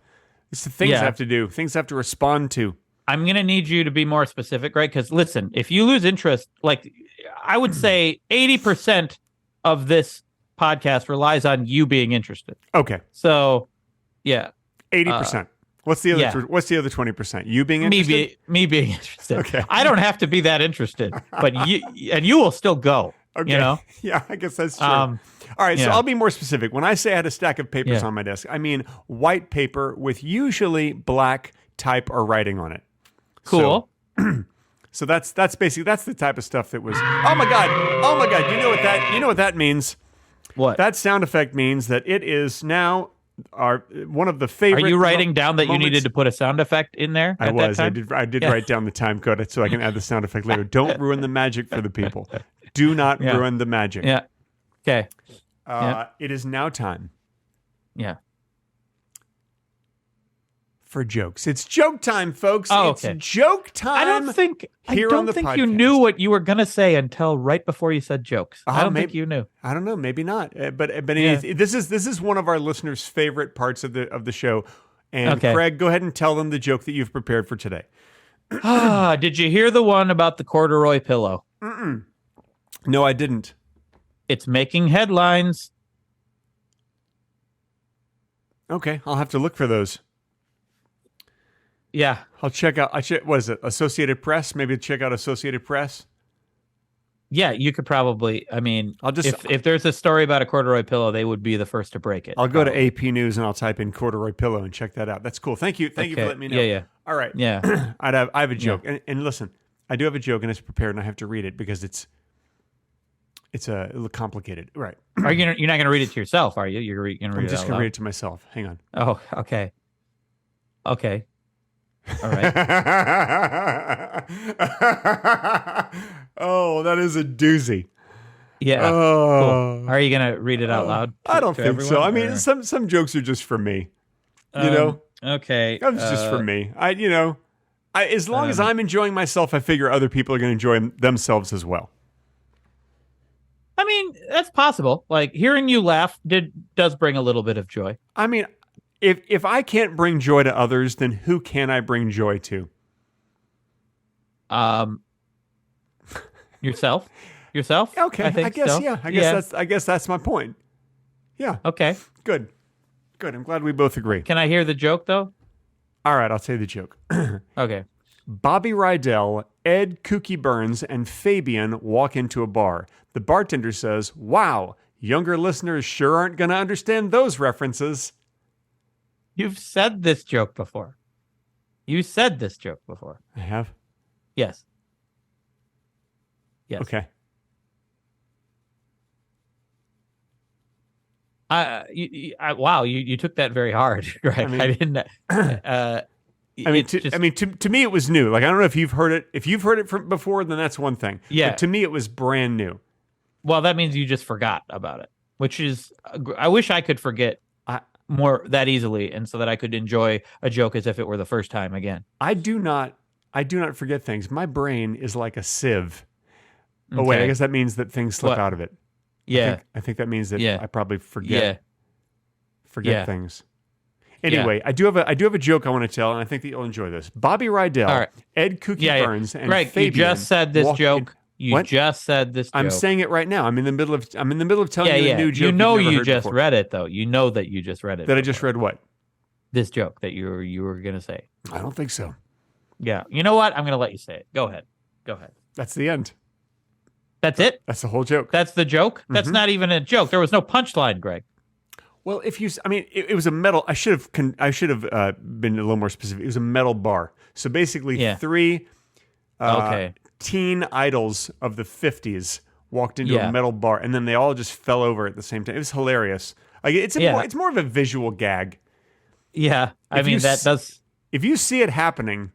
Speaker 2: It's the things I have to do, things I have to respond to.
Speaker 1: I'm going to need you to be more specific, right? Because listen, if you lose interest, like I would say 80% of this podcast relies on you being interested.
Speaker 2: Okay.
Speaker 1: So, yeah.
Speaker 2: 80%. What's the other 20%? You being interested?
Speaker 1: Me being interested.
Speaker 2: Okay.
Speaker 1: I don't have to be that interested, but you will still go.
Speaker 2: Okay.
Speaker 1: You know?
Speaker 2: Yeah, I guess that's true. All right, so I'll be more specific. When I say I had a stack of papers on my desk, I mean white paper with usually black type or writing on it.
Speaker 1: Cool.
Speaker 2: So that's basically the type of stuff that was. Oh my god! You know what that means?
Speaker 1: What?
Speaker 2: That sound effect means that it is now one of the favorite.
Speaker 1: Are you writing down that you needed to put a sound effect in there?
Speaker 2: I did write down the time code so I can add the sound effect later. Don't ruin the magic for the people. Do not ruin the magic.
Speaker 1: Yeah. Okay.
Speaker 2: It is now time.
Speaker 1: Yeah.
Speaker 2: For jokes. It's joke time, folks.
Speaker 1: Okay.
Speaker 2: It's joke time.
Speaker 1: I don't think
Speaker 2: podcast.
Speaker 1: You knew what you were going to say until right before you said jokes. I don't think you knew.
Speaker 2: I don't know. Maybe not. But this is one of our listeners' favorite parts of the show. And Craig, go ahead and tell them the joke that you've prepared for today.
Speaker 1: Did you hear the one about the corduroy pillow?
Speaker 2: No, I didn't.
Speaker 1: It's making headlines.
Speaker 2: Okay, I'll have to look for those.
Speaker 1: Yeah.
Speaker 2: I'll check out. What is it? Associated Press? Maybe check out Associated Press.
Speaker 1: Yeah, you could probably. I mean, if there's a story about a corduroy pillow, they would be the first to break it.
Speaker 2: I'll go to AP News and I'll type in corduroy pillow and check that out. That's cool. Thank you for letting me know.
Speaker 1: Yeah.
Speaker 2: All right.
Speaker 1: Yeah.
Speaker 2: I have a joke, and listen, I do have a joke, and it's prepared, and I have to read it because it's a little complicated. Right.
Speaker 1: You're not going to read it to yourself, are you? You're going to read it.
Speaker 2: I'm just going to read it to myself. Hang on.
Speaker 1: Oh, okay. Okay. All right.
Speaker 2: Oh, that is a doozy.
Speaker 1: Yeah.
Speaker 2: Oh.
Speaker 1: Cool. Are you going to read it out loud?
Speaker 2: I don't think
Speaker 1: everyone,
Speaker 2: so. I mean, some jokes are just for me. You know?
Speaker 1: Okay.
Speaker 2: That's just for me. As long as I'm enjoying myself, I figure other people are going to enjoy themselves as well.
Speaker 1: I mean, that's possible. Like, hearing you laugh does bring a little bit of joy.
Speaker 2: I mean, if I can't bring joy to others, then who can I bring joy to?
Speaker 1: Yourself.
Speaker 2: Okay, I guess so. Yeah. I guess that's my point. Yeah.
Speaker 1: Okay.
Speaker 2: Good. I'm glad we both agree.
Speaker 1: Can I hear the joke though?
Speaker 2: All right, I'll say the joke.
Speaker 1: Okay.
Speaker 2: Bobby Rydell, Ed Kooky Burns, and Fabian walk into a bar. The bartender says, "Wow, younger listeners sure aren't going to understand those references."
Speaker 1: You've said this joke before.
Speaker 2: I have?
Speaker 1: Yes.
Speaker 2: Okay.
Speaker 1: Wow, you took that very hard, Greg. I didn't.
Speaker 2: To me, it was new. Like, I don't know if you've heard it. If you've heard it from before, then that's one thing.
Speaker 1: Yeah.
Speaker 2: But to me, it was brand new.
Speaker 1: Well, that means you just forgot about it, which is. I wish I could forget more that easily, and so that I could enjoy a joke as if it were the first time again.
Speaker 2: I do not forget things. My brain is like a sieve. Oh wait, I guess that means that things slip out of it.
Speaker 1: Yeah,
Speaker 2: I think that means that I probably forget things. Anyway, I do have a joke I want to tell, and I think that you'll enjoy this. Bobby Rydell, Ed Kooky Burns, and
Speaker 1: Greg,
Speaker 2: Fabian.
Speaker 1: You just said this joke. Just said this joke.
Speaker 2: I'm saying it right now. I'm in the middle of telling you a new joke.
Speaker 1: You know you just
Speaker 2: before.
Speaker 1: read it though. You know that you just read it.
Speaker 2: That before. I just read what?
Speaker 1: This joke that you were going to say.
Speaker 2: I don't think so.
Speaker 1: Yeah. You know what? I'm going to let you say it. Go ahead.
Speaker 2: That's the end.
Speaker 1: That's it?
Speaker 2: That's the whole joke.
Speaker 1: That's the joke? That's not even a joke. There was no punchline, Greg.
Speaker 2: Well, it was a metal. I should have been a little more specific. It was a metal bar. So basically, three teen idols of the 50s walked into a metal bar, and then they all just fell over at the same time. It was hilarious. Like it's more of a visual gag.
Speaker 1: Yeah,
Speaker 2: If you see it happening,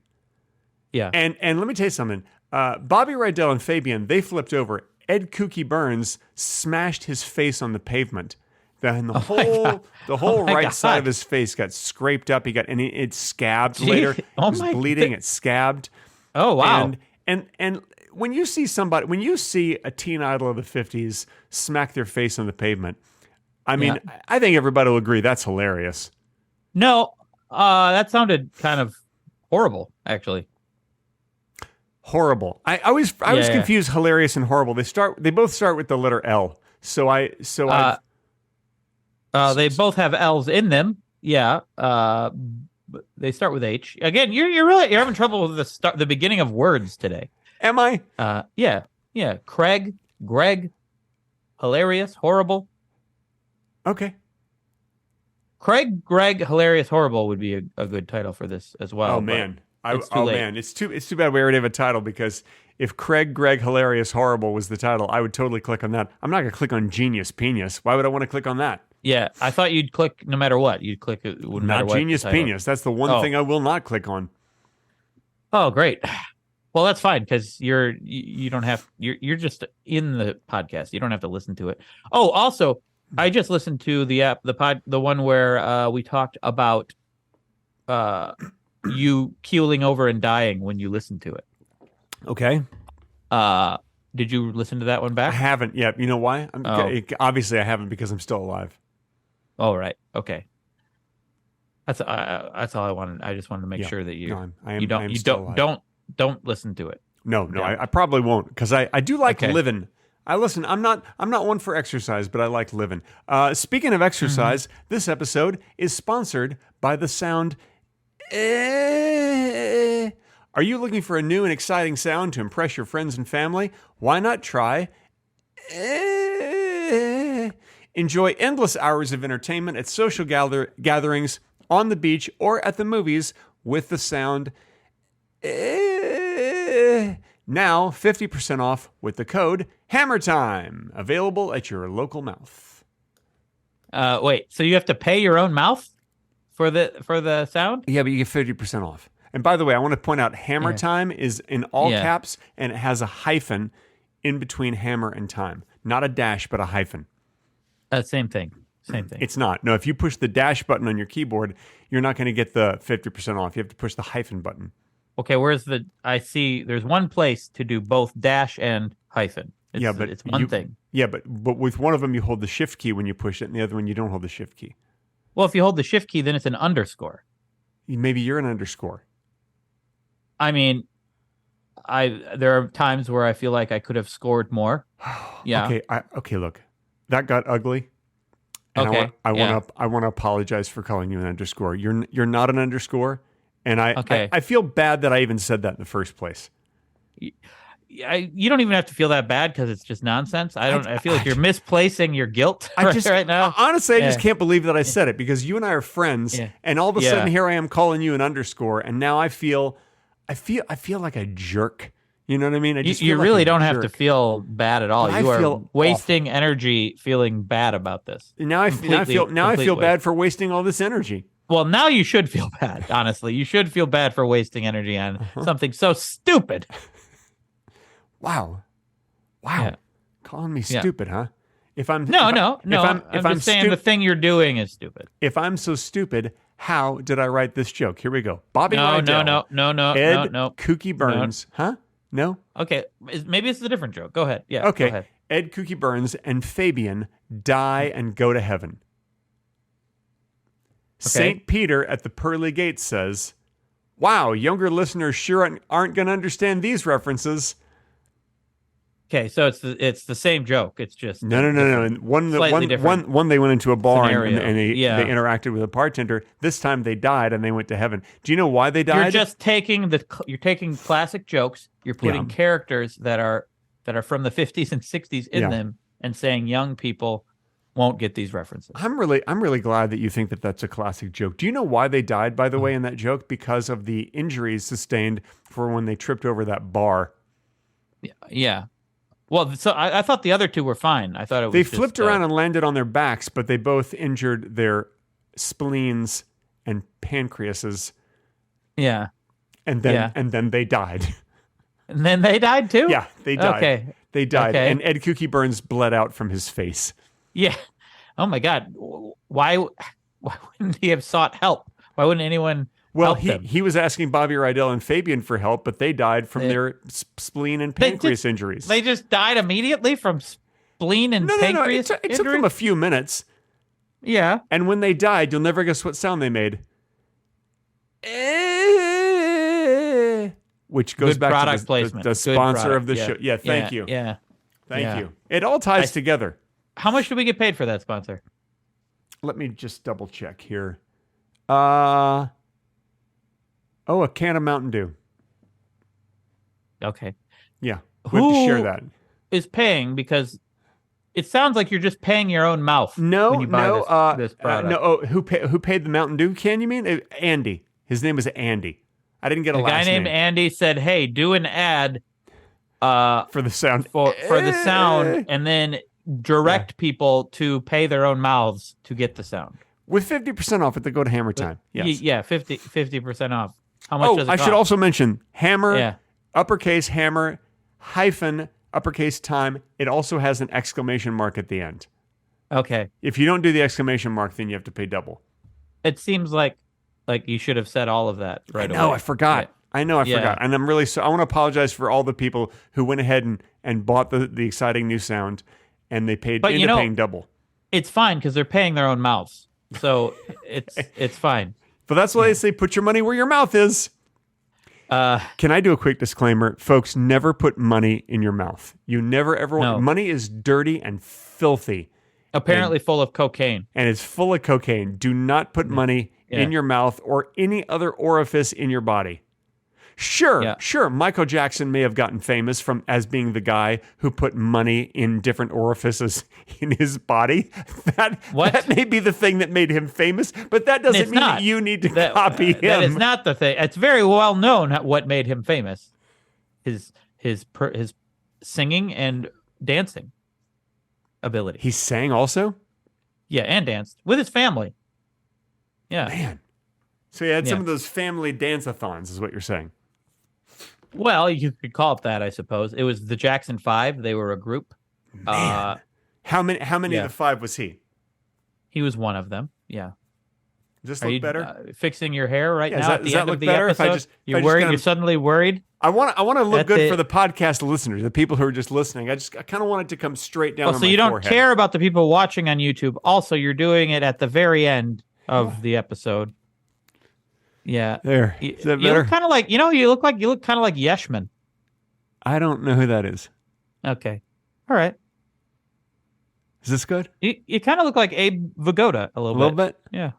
Speaker 2: and let me tell you something. Bobby Rydell and Fabian, they flipped over. Ed Kooky Burns smashed his face on the pavement. Then the whole right side of his face got scraped up. It scabbed later. It was bleeding. It scabbed.
Speaker 1: Oh wow!
Speaker 2: And when you see a teen idol of the 50s smack their face on the pavement, I mean, I think everybody will agree that's hilarious.
Speaker 1: No, that sounded kind of horrible, actually.
Speaker 2: Horrible. I was confused. Hilarious and horrible. They both start with the letter L.
Speaker 1: They both have L's in them. Yeah. They start with H. Again, you're having trouble with the beginning of words today.
Speaker 2: Am I?
Speaker 1: Yeah. Craig, Greg, hilarious, horrible.
Speaker 2: Okay.
Speaker 1: Craig, Greg, hilarious, horrible would be a good title for this as well.
Speaker 2: Oh man.
Speaker 1: It's too late.
Speaker 2: Man, it's too bad we already have a title, because if Craig, Greg, hilarious, horrible was the title, I would totally click on that. I'm not going to click on Genius Penius. Why would I want to click on that?
Speaker 1: Yeah, I thought you'd click no matter what. You'd click it no matter what.
Speaker 2: Not Genius Penius. That's the one thing I will not click on.
Speaker 1: Oh, great. Well, that's fine, because you're just in the podcast. You don't have to listen to it. Oh, also, I just listened to the one where we talked about you keeling over and dying when you listened to it.
Speaker 2: Okay.
Speaker 1: Did you listen to that one back?
Speaker 2: I haven't yet. You know why? Obviously, I haven't, because I'm still alive.
Speaker 1: Oh, right. Okay. That's all I wanted. I just wanted to make sure that you don't listen to it.
Speaker 2: No, I probably won't, because I do like living. Listen. I'm not one for exercise, but I like living. Speaking of exercise, this episode is sponsored by the sound. Are you looking for a new and exciting sound to impress your friends and family? Why not try? Enjoy endless hours of entertainment at social gatherings, on the beach, or at the movies with the sound. Now 50% off with the code HAMMERTIME, available at your local mouth.
Speaker 1: Wait, so you have to pay your own mouth for the sound?
Speaker 2: Yeah, but you get 50% off. And by the way, I want to point out Hammer Time is in all caps, and it has a hyphen in between hammer and time. Not a dash, but a hyphen.
Speaker 1: Same thing.
Speaker 2: It's not. No, if you push the dash button on your keyboard, you're not going to get the 50% off. You have to push the hyphen button.
Speaker 1: Okay, I see there's one place to do both dash and hyphen. It's one thing.
Speaker 2: Yeah, but with one of them, you hold the shift key when you push it, and the other one, you don't hold the shift key.
Speaker 1: Well, if you hold the shift key, then it's an underscore.
Speaker 2: Maybe you're an underscore.
Speaker 1: I mean, there are times where I feel like I could have scored more. Yeah.
Speaker 2: Okay, look. That got ugly. And I want to apologize for calling you an underscore. You're not an underscore. And I feel bad that I even said that in the first place.
Speaker 1: You don't even have to feel that bad because it's just nonsense. I feel like you're misplacing your guilt right now.
Speaker 2: Honestly, I just can't believe that I said it because you and I are friends, and all of a sudden here I am calling you an underscore, and now I feel like a jerk. You know what I mean?
Speaker 1: You really don't have to feel bad at all. You are wasting energy feeling bad about this.
Speaker 2: Now I feel bad for wasting all this energy.
Speaker 1: Well, now you should feel bad, honestly. You should feel bad for wasting energy on something so stupid.
Speaker 2: Wow. Yeah. Calling me stupid, huh?
Speaker 1: I'm just saying the thing you're doing is stupid.
Speaker 2: If I'm so stupid, how did I write this joke? Here we go. Bobby Rydell. No. Kooky Burns.
Speaker 1: No.
Speaker 2: Huh? No?
Speaker 1: Okay. Maybe it's a different joke. Go ahead. Yeah.
Speaker 2: Okay.
Speaker 1: Go ahead.
Speaker 2: Ed Kooky Burns and Fabian die and go to heaven. Okay. St. Peter at the pearly gates says, "Wow, younger listeners sure aren't going to understand these references."
Speaker 1: Okay, so it's the same joke. It's just
Speaker 2: no. And one they went into a bar and they interacted with a bartender. This time they died and they went to heaven. Do you know why they died?
Speaker 1: You're just taking classic jokes. You're putting characters that are from the 50s and 60s in them and saying young people won't get these references.
Speaker 2: I'm really glad that you think that that's a classic joke. Do you know why they died, by the way, in that joke? Because of the injuries sustained for when they tripped over that bar.
Speaker 1: Yeah. Well, so I thought the other two were fine. I thought it was
Speaker 2: they flipped around and landed on their backs, but they both injured their spleens and pancreases.
Speaker 1: Yeah.
Speaker 2: And then they died.
Speaker 1: And then they died too?
Speaker 2: Yeah, they died.
Speaker 1: Okay.
Speaker 2: They died.
Speaker 1: Okay.
Speaker 2: And Ed Kooky Burns bled out from his face.
Speaker 1: Yeah. Oh my God. Why wouldn't he have sought help? Why wouldn't anyone help them?
Speaker 2: He was asking Bobby Rydell and Fabian for help, but they died from their spleen and pancreas injuries.
Speaker 1: They just died immediately from spleen and pancreas injuries?
Speaker 2: It took them a few minutes.
Speaker 1: Yeah.
Speaker 2: And when they died, you'll never guess what sound they made. Which goes back to the sponsor of the show. Yeah, thank you.
Speaker 1: Yeah.
Speaker 2: Thank you. It all ties together.
Speaker 1: How much do we get paid for that sponsor?
Speaker 2: Let me just double check here. A can of Mountain Dew.
Speaker 1: Okay.
Speaker 2: Yeah. We have to share that.
Speaker 1: Is paying because it sounds like you're just paying your own mouth when you buy this product.
Speaker 2: Who paid the Mountain Dew can, you mean? Andy. His name is Andy. I didn't get a last name.
Speaker 1: A guy named Andy said, "Hey, do an ad
Speaker 2: for the sound.
Speaker 1: For the sound, and then direct people to pay their own mouths to get the sound.
Speaker 2: With 50% off at the Go to Hammer Time. Yes.
Speaker 1: Yeah, 50% off. How much does it cost?
Speaker 2: I should also mention hammer, uppercase hammer, hyphen, uppercase time. It also has an exclamation mark at the end.
Speaker 1: Okay.
Speaker 2: If you don't do the exclamation mark, then you have to pay double.
Speaker 1: It seems like you should have said all of that right away.
Speaker 2: I know, I forgot. I forgot. And I'm really I want to apologize for all the people who went ahead and bought the exciting new sound and they ended up paying double.
Speaker 1: It's fine because they're paying their own mouths. So it's fine.
Speaker 2: But that's why they say put your money where your mouth is. Can I do a quick disclaimer? Folks, never put money in your mouth. You never ever want. Money is dirty and filthy.
Speaker 1: Apparently full of cocaine.
Speaker 2: And it's full of cocaine. Do not put money in your mouth or any other orifice in your body. Sure. Michael Jackson may have gotten famous as being the guy who put money in different orifices in his body. That may be the thing that made him famous, but that doesn't mean that you need to copy him.
Speaker 1: That is not the thing. It's very well known what made him famous. His singing and dancing ability.
Speaker 2: He sang also?
Speaker 1: Yeah, and danced with his family. Yeah.
Speaker 2: Man. So he had some of those family dance-a-thons is what you're saying.
Speaker 1: Well, you could call it that, I suppose. It was the Jackson 5. They were a group.
Speaker 2: Man. How many of the 5 was he?
Speaker 1: He was one of them. Yeah.
Speaker 2: Does this look better?
Speaker 1: Fixing your hair right now at the end of the
Speaker 2: better
Speaker 1: episode? You're worried? You're suddenly worried?
Speaker 2: I want to look good for the podcast listeners, the people who are just listening. I kind of want it to come straight down on my forehead.
Speaker 1: So you don't care about the people watching on YouTube. Also, you're doing it at the very end of the episode. Yeah.
Speaker 2: There. Is that better?
Speaker 1: You look kind of like, you look kind of like Yeshman.
Speaker 2: I don't know who that is.
Speaker 1: Okay. All right.
Speaker 2: Is this good?
Speaker 1: You kind of look like Abe Vagoda a little
Speaker 2: bit.
Speaker 1: Yeah.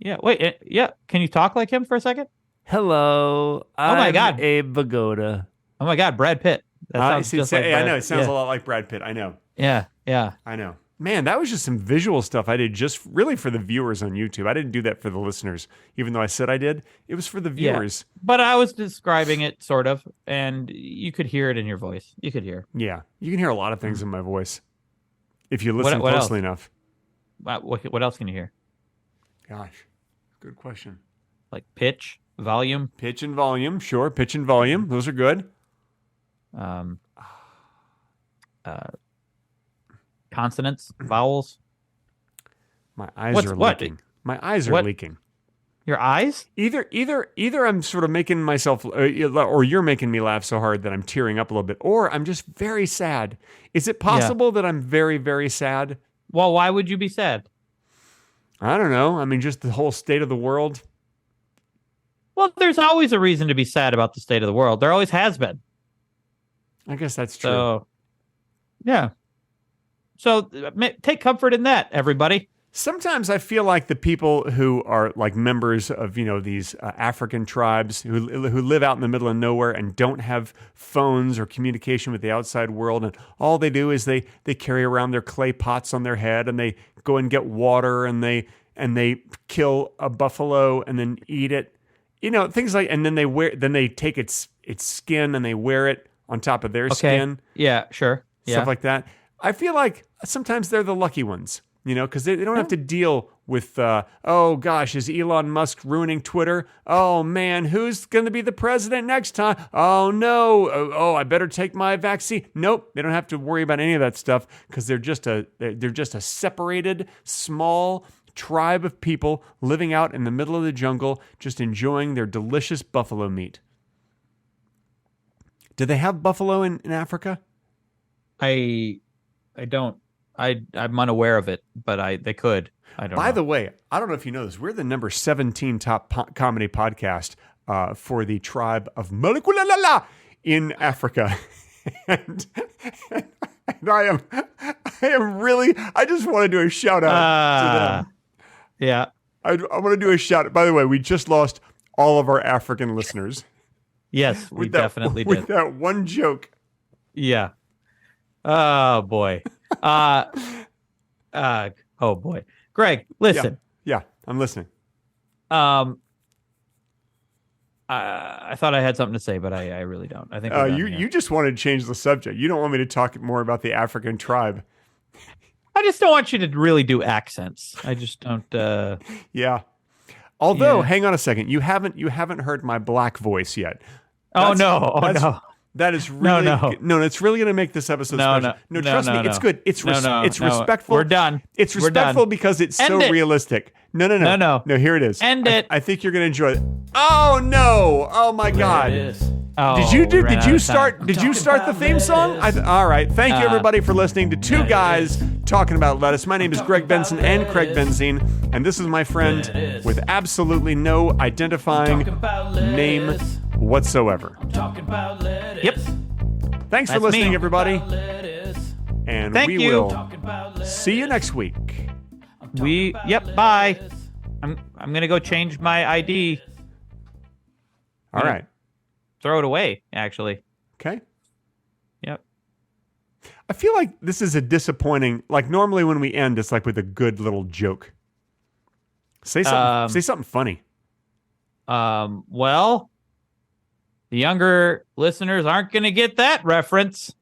Speaker 1: Yeah. Wait. Yeah. Can you talk like him for a second?
Speaker 5: Hello.
Speaker 1: Oh my God.
Speaker 5: Abe Vagoda.
Speaker 1: Oh my God. Brad Pitt. That sounds just like Brad.
Speaker 2: I know. It sounds a lot like Brad Pitt. I know.
Speaker 1: Yeah. Yeah.
Speaker 2: I know. Man, that was just some visual stuff I did just really for the viewers on YouTube. I didn't do that for the listeners, even though I said I did. It was for the viewers.
Speaker 1: Yeah, but I was describing it sort of, and you could hear it in your voice. You could hear.
Speaker 2: Yeah, you can hear a lot of things in my voice if you listen closely enough.
Speaker 1: What else can you hear?
Speaker 2: Gosh, good question.
Speaker 1: Like pitch, volume?
Speaker 2: Pitch and volume, sure. Pitch and volume, those are good.
Speaker 1: Consonants, vowels.
Speaker 2: My eyes are leaking. My eyes are leaking.
Speaker 1: Your eyes?
Speaker 2: Either I'm sort of making myself, or you're making me laugh so hard that I'm tearing up a little bit, or I'm just very sad. Is it possible that I'm very, very sad?
Speaker 1: Well, why would you be sad?
Speaker 2: I don't know. I mean, just the whole state of the world.
Speaker 1: Well, there's always a reason to be sad about the state of the world. There always has been.
Speaker 2: I guess that's true.
Speaker 1: So, yeah. So take comfort in that, everybody.
Speaker 2: Sometimes I feel like the people who are like members of, these African tribes who live out in the middle of nowhere and don't have phones or communication with the outside world, and all they do is they carry around their clay pots on their head, and they go and get water, and they kill a buffalo and then eat it, things like, and then they take its skin and they wear it on top of their skin.
Speaker 1: Yeah, sure.
Speaker 2: Stuff like that. I feel like sometimes they're the lucky ones, because they don't have to deal with, oh gosh, is Elon Musk ruining Twitter? Oh man, who's going to be the president next time? Oh no, oh I better take my vaccine. Nope, they don't have to worry about any of that stuff because they're just a separated, small tribe of people living out in the middle of the jungle, just enjoying their delicious buffalo meat. Do they have buffalo in Africa?
Speaker 1: I don't. I'm unaware of it, but they could. I don't know.
Speaker 2: By the way, I don't know if you know this. We're the number 17 top comedy podcast for the tribe of Malakulala in Africa. and I am really, I just want to do a shout out to them.
Speaker 1: Yeah.
Speaker 2: I want to do a shout out. By the way, we just lost all of our African listeners.
Speaker 1: Yes, we definitely did.
Speaker 2: With that one joke.
Speaker 1: Yeah. Oh boy. Oh boy. Greg, listen.
Speaker 2: Yeah, I'm listening.
Speaker 1: I thought I had something to say, but I really don't. I think
Speaker 2: you just wanted to change the subject. You don't want me to talk more about the African tribe.
Speaker 1: I just don't want you to really do accents. I just don't.
Speaker 2: Yeah. Although, hang on a second. You haven't heard my black voice yet.
Speaker 1: No.
Speaker 2: That is really no. It's really going to make this episode special. No, trust me, it's good. It's respectful.
Speaker 1: We're done.
Speaker 2: It's respectful because it's so realistic. No. Here it is.
Speaker 1: End it.
Speaker 2: I think you're going to enjoy it. Oh no! Oh my God! Did you start the theme song? All right. Thank you everybody for listening to two guys talking about lettuce. My name is Greg Benson and Craig Benzene, and this is my friend with absolutely no identifying name whatsoever.
Speaker 3: Talking about lettuce.
Speaker 1: Yep.
Speaker 2: Thanks for
Speaker 1: That's
Speaker 2: listening,
Speaker 1: me.
Speaker 2: everybody.
Speaker 3: Lettuce.
Speaker 2: And
Speaker 1: Thank
Speaker 2: we
Speaker 1: you.
Speaker 2: will
Speaker 3: Talking about lettuce.
Speaker 2: see you next week.
Speaker 1: Yep, bye. I'm going to go change my ID.
Speaker 2: All right.
Speaker 1: Throw it away, actually.
Speaker 2: Okay.
Speaker 1: Yep.
Speaker 2: I feel like this is a disappointing, like normally when we end, it's like with a good little joke. Say something funny.
Speaker 1: Well, the younger listeners aren't going to get that reference.